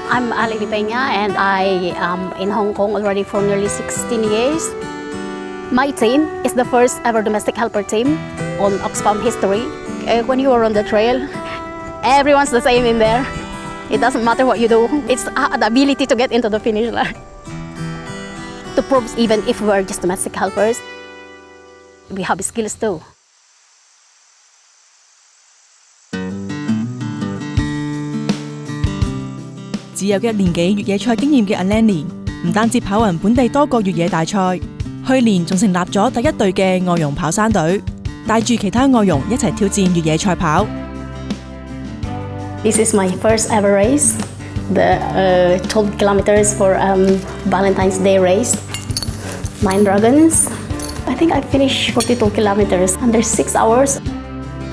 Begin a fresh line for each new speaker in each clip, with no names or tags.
I'm Aleli and I am in Hong Kong already for nearly 16 years. My team is the first ever domestic helper team on Oxfam history. When you are on the trail, everyone's the same in there. It doesn't matter what you do. It's the ability to get into the finish line. To prove even if we're just domestic helpers, we have skills too.
只有1年幾越野賽經驗嘅 Aleli， 唔單止跑勻本地多個越野大賽，去年仲成立咗第一隊嘅外傭跑山隊，帶住其他外傭一齊挑戰越野賽跑。
This is my first ever race, the 12 kilometers for Valentine's Day race. 9 Dragons. I think I finished 42 kilometers under 6 hours.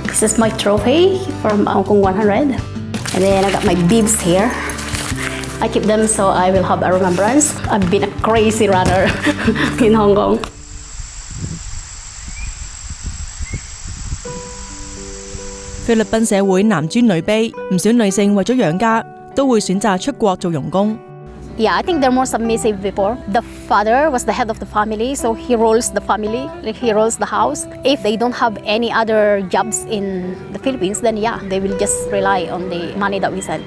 This is my trophy from Hong Kong 100. And then I got my bibs here. I keep them so I will have a remembrance. I've been a crazy runner in Hong Kong.
菲律賓社會男尊女卑，唔少女性為咗養家，都會選擇出國做傭工。
Yeah, I think they're more submissive before. The father was the head of the family, so he rules the family, like he rules the house. If they don't have any other jobs in the Philippines, then yeah, they will just rely on the money that we send.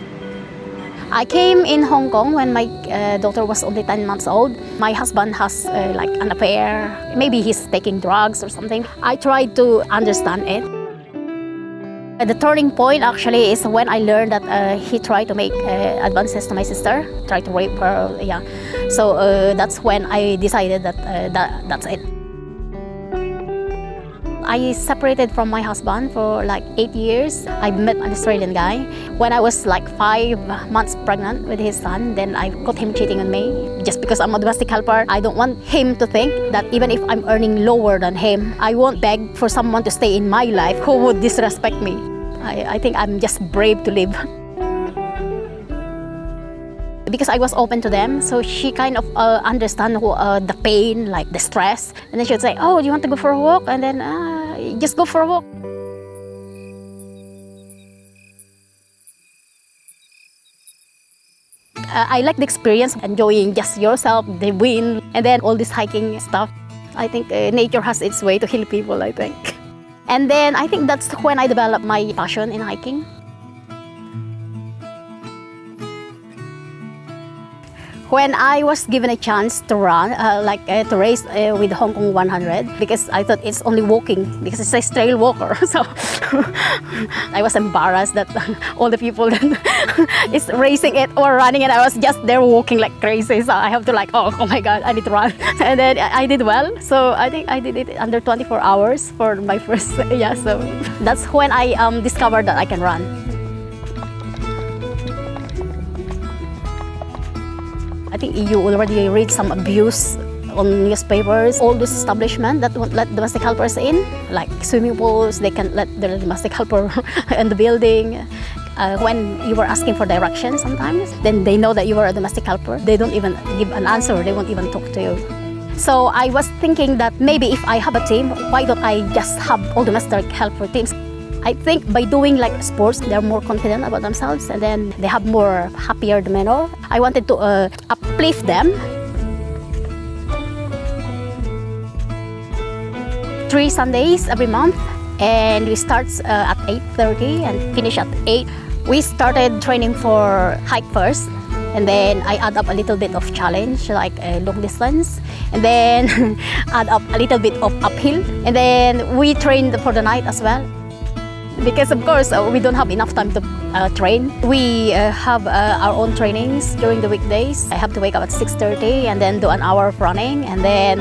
I came in Hong Kong when my daughter was only 10 months old. My husband has like an affair. Maybe he's taking drugs or something. I tried to understand it. The turning point actually is when I learned that he tried to make advances to my sister, tried to rape her. Yeah, so that's when I decided that that's it. I separated from my husband for like 8 years. I met an Australian guy. When I was like 5 months pregnant with his son, then I got him cheating on me. Just because I'm a domestic helper, I don't want him to think that even if I'm earning lower than him, I won't beg for someone to stay in my life who would disrespect me. I think I'm just brave to live. Because I was open to them, so she kind of understand the pain, like the stress. And then she would say, oh, do you want to go for a walk? And then just go for a walk. I like the experience, enjoying just yourself, the wind, and then all this hiking stuff. I think nature has its way to heal people, I think. And then I think that's when I developed my passion in hiking. When I was given a chance to run, to race with Hong Kong 100, because I thought it's only walking, because it's a trail walker. So I was embarrassed that all the people that is racing it or running it, I was just there walking like crazy. So I have to oh my God, I need to run. And then I did well. So I think I did it under 24 hours for my first, yeah. So that's when I discovered that I can run. I think you already read some abuse on newspapers. All those establishments that won't let domestic helpers in, like swimming pools, they can let the domestic helper in the building. When you were asking for directions sometimes, then they know that you are a domestic helper. They don't even give an answer. They won't even talk to you. So I was thinking that maybe if I have a team, why don't I just have all domestic helper teams? I think by doing like sports, they're more confident about themselves and then they have more happier demeanor. I wanted to uplift them. 3 Sundays every month, and we start at 8:30 and finish at 8. We started training for hike first, and then I add up a little bit of challenge like long distance, and then add up a little bit of uphill, and then we trained for the night as well. Because of course we don't have enough time to train. We have our own trainings during the weekdays. I have to wake up at 6:30 and then do an hour of running, and then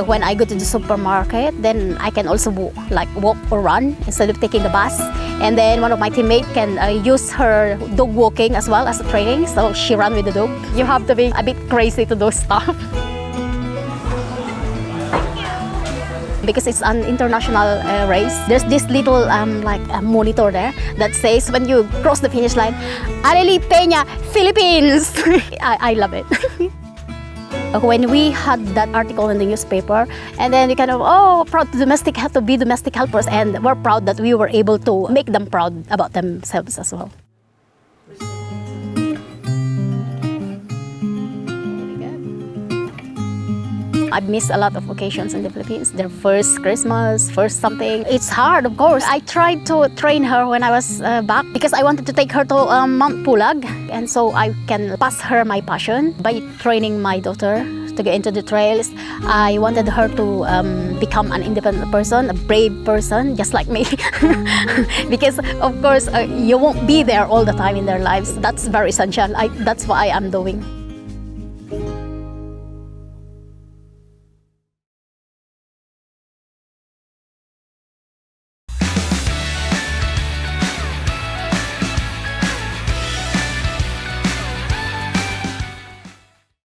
when I go to the supermarket, then I can also walk or run instead of taking the bus. And then one of my teammates can use her dog walking as well as a training, so she runs with the dog. You have to be a bit crazy to do stuff. Because it's an international race. There's this little monitor there that says when you cross the finish line, Aleli Peña, Philippines. I love it. When we had that article in the newspaper, and then we kind of, proud to be domestic helpers, and we're proud that we were able to make them proud about themselves as well. I've missed a lot of occasions in the Philippines. Their first Christmas, first something. It's hard, of course. I tried to train her when I was back because I wanted to take her to Mount Pulag. And so I can pass her my passion by training my daughter to get into the trails. I wanted her to become an independent person, a brave person, just like me. Because of course, you won't be there all the time in their lives. That's very essential. That's what I am doing.